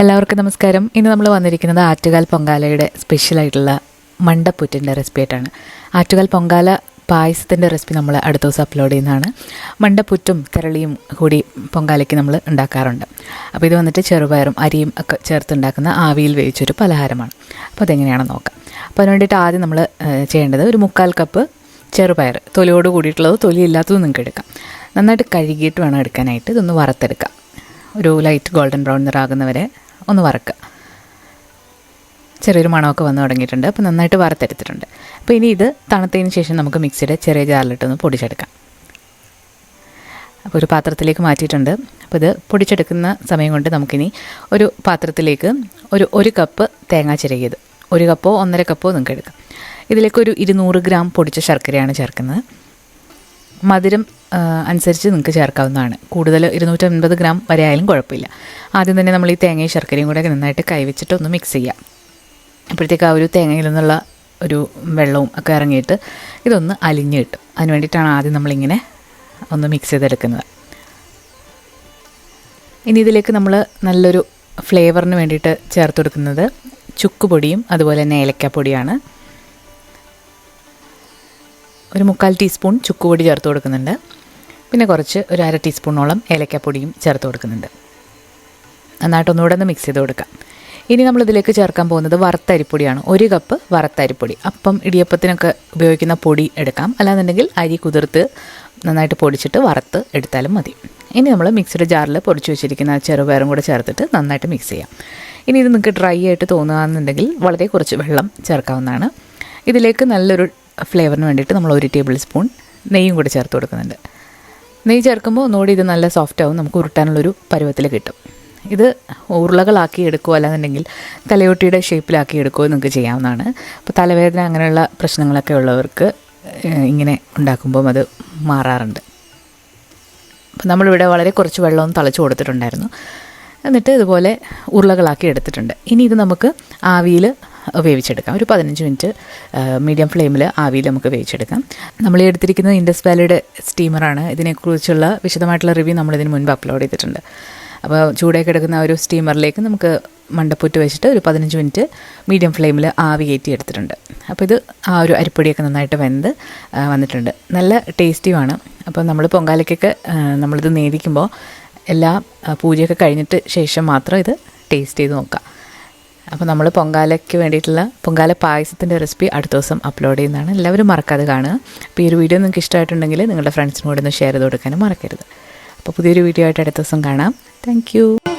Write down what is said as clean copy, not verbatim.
എല്ലാവർക്കും നമസ്കാരം. ഇന്ന് നമ്മൾ വന്നിരിക്കുന്നത് ആറ്റുകാൽ പൊങ്കാലയുടെ സ്പെഷ്യലായിട്ടുള്ള മണ്ടപ്പുറ്റിൻ്റെ റെസിപ്പി ആയിട്ടാണ്. ആറ്റുകാൽ പൊങ്കാല പായസത്തിൻ്റെ റെസിപ്പി നമ്മൾ അടുത്ത ദിവസം അപ്ലോഡ് ചെയ്യുന്നതാണ്. മണ്ടപ്പുറ്റും കരളിയും കൂടി പൊങ്കാലയ്ക്ക് നമ്മൾ ഉണ്ടാക്കാറുണ്ട്. അപ്പോൾ ഇത് വന്നിട്ട് ചെറുപയറും അരിയും ഒക്കെ ചേർത്തുണ്ടാക്കുന്ന ആവിയിൽ വേവിച്ചൊരു പലഹാരമാണ്. അപ്പോൾ അതെങ്ങനെയാണെന്ന് നോക്കാം. അപ്പോൾ അതിന് വേണ്ടിയിട്ട് ആദ്യം നമ്മൾ ചെയ്യേണ്ടത് ഒരു 3/4 കപ്പ് ചെറുപയർ, തൊലിയോട് കൂടിയിട്ടുള്ളതോ തൊലി ഇല്ലാത്തതും നിങ്ങൾക്ക് എടുക്കാം. നന്നായിട്ട് കഴുകിയിട്ട് വേണം എടുക്കാനായിട്ട്. ഇതൊന്ന് വറുത്തെടുക്കാം. ഒരു ലൈറ്റ് ഗോൾഡൻ ബ്രൗൺ നിറാകുന്നവരെ ഒന്ന് വറുക്കുക. ചെറിയൊരു മണമൊക്കെ വന്നു തുടങ്ങിയിട്ടുണ്ട്. അപ്പോൾ നന്നായിട്ട് വറുത്തെടുത്തിട്ടുണ്ട്. അപ്പോൾ ഇനി ഇത് തണുത്തതിന് ശേഷം നമുക്ക് മിക്സിയുടെ ചെറിയ ജാറിലിട്ടൊന്ന് പൊടിച്ചെടുക്കാം. അപ്പോൾ ഒരു പാത്രത്തിലേക്ക് മാറ്റിയിട്ടുണ്ട്. അപ്പോൾ ഇത് പൊടിച്ചെടുക്കുന്ന സമയം കൊണ്ട് നമുക്കിനി ഒരു പാത്രത്തിലേക്ക് ഒരു കപ്പ് തേങ്ങ ചിരകിയത്, 1 കപ്പോ 1.5 കപ്പോ നിങ്ങൾക്ക് എടുക്കാം. ഇതിലേക്ക് ഒരു 200 ഗ്രാം പൊടിച്ച ശർക്കരയാണ് ചേർക്കുന്നത്. മധുരം അനുസരിച്ച് നിങ്ങൾക്ക് ചേർക്കാവുന്നതാണ്. കൂടുതൽ 250 ഗ്രാം വരെ ആയാലും കുഴപ്പമില്ല. ആദ്യം തന്നെ നമ്മൾ ഈ തേങ്ങയും ശർക്കരയും കൂടെ നന്നായിട്ട് കൈവച്ചിട്ട് ഒന്ന് മിക്സ് ചെയ്യാം. അപ്പോഴത്തേക്ക് ആ ഒരു തേങ്ങയിൽ നിന്നുള്ള ഒരു വെള്ളവും ഒക്കെ ഇറങ്ങിയിട്ട് ഇതൊന്ന് അലിഞ്ഞ് കിട്ടും. അതിന് വേണ്ടിയിട്ടാണ് ആദ്യം നമ്മളിങ്ങനെ ഒന്ന് മിക്സ് ചെയ്തെടുക്കുന്നത്. ഇനി ഇതിലേക്ക് നമ്മൾ നല്ലൊരു ഫ്ലേവറിന് വേണ്ടിയിട്ട് ചേർത്ത് കൊടുക്കുന്നത് ചുക്കുപൊടിയും അതുപോലെ തന്നെ ഏലക്കാപ്പൊടിയാണ്. ഒരു 3/4 ടീസ്പൂൺ ചുക്കുപൊടി ചേർത്ത് കൊടുക്കുന്നുണ്ട്. പിന്നെ കുറച്ച് ഒരു 1/2 ടീസ്പൂണോളം ഏലക്കാപ്പൊടിയും ചേർത്ത് കൊടുക്കുന്നുണ്ട്. നന്നായിട്ടൊന്നുകൂടെ ഒന്ന് മിക്സ് ചെയ്ത് കൊടുക്കാം. ഇനി നമ്മളിതിലേക്ക് ചേർക്കാൻ പോകുന്നത് വറുത്തരിപ്പൊടിയാണ്. 1 കപ്പ് വറുത്തരിപ്പൊടി. അപ്പം ഇടിയപ്പത്തിനൊക്കെ ഉപയോഗിക്കുന്ന പൊടി എടുക്കാം, അല്ലാന്നുണ്ടെങ്കിൽ അരി കുതിർത്ത് നന്നായിട്ട് പൊടിച്ചിട്ട് വറുത്ത് എടുത്താലും മതി. ഇനി നമ്മൾ മിക്സിയുടെ ജാറിൽ പൊടിച്ച് വെച്ചിരിക്കുന്ന ചെറുപയറും കൂടെ ചേർത്തിട്ട് നന്നായിട്ട് മിക്സ് ചെയ്യാം. ഇനി ഇത് നിങ്ങൾക്ക് ഡ്രൈ ആയിട്ട് തോന്നുകയാണെന്നുണ്ടെങ്കിൽ വളരെ കുറച്ച് വെള്ളം ചേർക്കാവുന്നതാണ്. ഇതിലേക്ക് നല്ലൊരു ഫ്ലേവറിന് വേണ്ടിയിട്ട് നമ്മൾ 1 ടേബിൾ സ്പൂൺ നെയ്യും കൂടി ചേർത്ത് കൊടുക്കുന്നുണ്ട്. നെയ്യ് ചേർക്കുമ്പോൾ ഒന്നുകൂടി ഇത് നല്ല സോഫ്റ്റ് ആവും, നമുക്ക് ഉരുട്ടാനുള്ളൊരു പരുവത്തിൽ കിട്ടും. ഇത് ഉരുളകളാക്കി എടുക്കുകയോ അല്ലാന്നുണ്ടെങ്കിൽ തലയോട്ടിയുടെ ഷേപ്പിലാക്കി എടുക്കുകയോ നിങ്ങൾക്ക് ചെയ്യാവുന്നതാണ്. അപ്പോൾ തലവേദന അങ്ങനെയുള്ള പ്രശ്നങ്ങളൊക്കെ ഉള്ളവർക്ക് ഇങ്ങനെ ഉണ്ടാക്കുമ്പം അത് മാറാറുണ്ട്. അപ്പോൾ നമ്മളിവിടെ വളരെ കുറച്ച് വെള്ളമൊന്നും തളിച്ച് കൊടുത്തിട്ടുണ്ടായിരുന്നു. എന്നിട്ട് ഇതുപോലെ ഉരുളകളാക്കി എടുത്തിട്ടുണ്ട്. ഇനി ഇത് നമുക്ക് ആവിയിൽ വേവിച്ചെടുക്കാം. ഒരു 15 മിനിറ്റ് മീഡിയം ഫ്ലെയിമിൽ ആവിയിൽ നമുക്ക് വേവിച്ചെടുക്കാം. നമ്മൾ ഈ എടുത്തിരിക്കുന്നത് ഇൻഡസ് വാലിയുടെ സ്റ്റീമറാണ്. ഇതിനെക്കുറിച്ചുള്ള വിശദമായിട്ടുള്ള റിവ്യൂ നമ്മളിതിന് മുൻപ് അപ്ലോഡ് ചെയ്തിട്ടുണ്ട്. അപ്പോൾ ചൂടേക്ക് എടുക്കുന്ന ഒരു സ്റ്റീമറിലേക്ക് നമുക്ക് മണ്ടപ്പുറ്റ് വെച്ചിട്ട് ഒരു 15 മിനിറ്റ് മീഡിയം ഫ്ലെയിമിൽ ആവി കയറ്റി എടുത്തിട്ടുണ്ട്. അപ്പോൾ ഇത് ആ ഒരു അരിപ്പൊടിയൊക്കെ നന്നായിട്ട് വെന്ത് വന്നിട്ടുണ്ട്. നല്ല ടേസ്റ്റിയുമാണ്. അപ്പോൾ നമ്മൾ പൊങ്കാലയ്ക്കൊക്കെ നമ്മളിത് നേദിക്കുമ്പോൾ എല്ലാ പൂജയൊക്കെ കഴിഞ്ഞിട്ട് ശേഷം മാത്രം ഇത് ടേസ്റ്റ് ചെയ്ത് നോക്കാം. അപ്പോൾ നമ്മൾ പൊങ്കാലയ്ക്ക് വേണ്ടിയിട്ടുള്ള പൊങ്കാല പായസത്തിൻ്റെ റെസിപ്പി അടുത്ത ദിവസം അപ്ലോഡ് ചെയ്യുന്നതാണ്. എല്ലാവരും മറക്കാതെ കാണുക. അപ്പോൾ ഈ ഒരു വീഡിയോ നിങ്ങൾക്ക് ഇഷ്ടമായിട്ടുണ്ടെങ്കിൽ നിങ്ങളുടെ ഫ്രണ്ട്സിനോട് ഒന്ന് ഷെയർ ചെയ്ത് കൊടുക്കാനും മറക്കരുത്. അപ്പോൾ പുതിയൊരു വീഡിയോ ആയിട്ട് അടുത്ത ദിവസം കാണാം. താങ്ക്